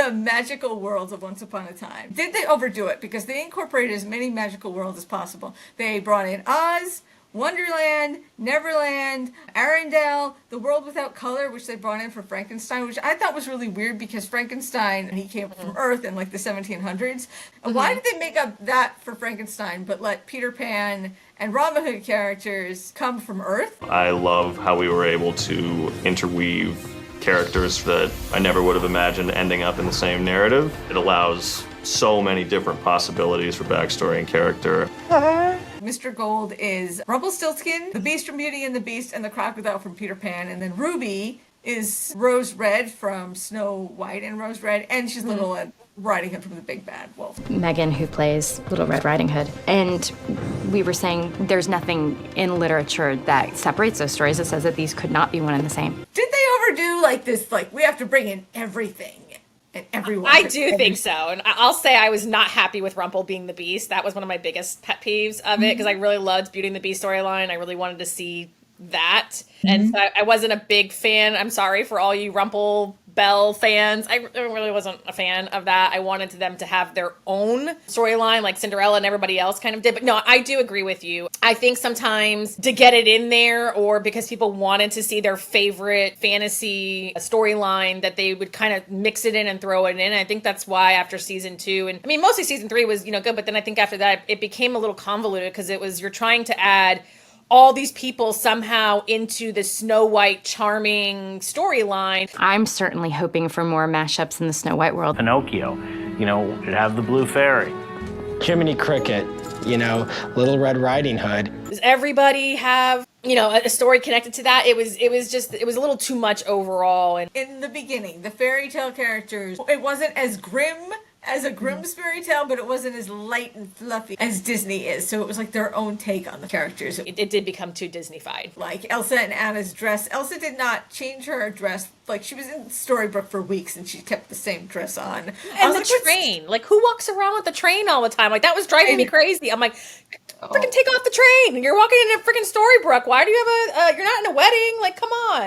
the magical worlds of Once Upon a Time. Did they overdo it? Because they incorporated as many magical worlds as possible. They brought in Oz, Wonderland, Neverland, Arendelle, The World Without Color, which they brought in for Frankenstein, which I thought was really weird because Frankenstein, he came from Earth in like the 1700s. Why did they make up that for Frankenstein but let Peter Pan and Robin Hood characters come from Earth? I love how we were able to interweave characters that I never would have imagined ending up in the same narrative. It allows so many different possibilities for backstory and character. Mr. Gold is Rumpelstiltskin, the Beast from Beauty and the Beast, and the Crocodile from Peter Pan. And then Ruby is Rose Red from Snow White and Rose Red, and she's Little Riding Hood from the Big Bad Wolf. Megan, who plays Little Red Riding Hood. And we were saying there's nothing in literature that separates those stories that says that these could not be one and the same. Did they overdo like this, like we have to bring in everything and everyone? I do think so. And I'll say I was not happy with Rumple being the Beast. That was one of my biggest pet peeves of it because I really loved Beauty and the Beast storyline. I really wanted to see that. And so I wasn't a big fan. I'm sorry for all you Rumple Belle fans. I really wasn't a fan of that. I wanted them to have their own storyline like Cinderella and everybody else kind of did. But no, I do agree with you. I think sometimes to get it in there or because people wanted to see their favorite fantasy storyline that they would kind of mix it in and throw it in. I think that's why after season 2, and I mean, mostly season 3 was, good, but then I think after that it became a little convoluted because it was, you're trying to add all these people somehow into the Snow White charming storyline. I'm certainly hoping for more mashups in the Snow White world. Pinocchio, should have the Blue Fairy. Jiminy Cricket, Little Red Riding Hood. Does everybody have, a story connected to that? It was a little too much overall. And in the beginning, the fairy tale characters, it wasn't as grim as a Grimm's fairy tale, but it wasn't as light and fluffy as Disney is. So it was like their own take on the characters. It did become too Disney-fied. Like Elsa and Anna's dress. Elsa did not change her dress. Like she was in Storybrooke for weeks and she kept the same dress on. And the train. Like who walks around with the train all the time? Like that was driving me crazy. I'm like, freaking take off the train. You're walking in a freaking Storybrooke. Why do you have you're not in a wedding? Like, come on.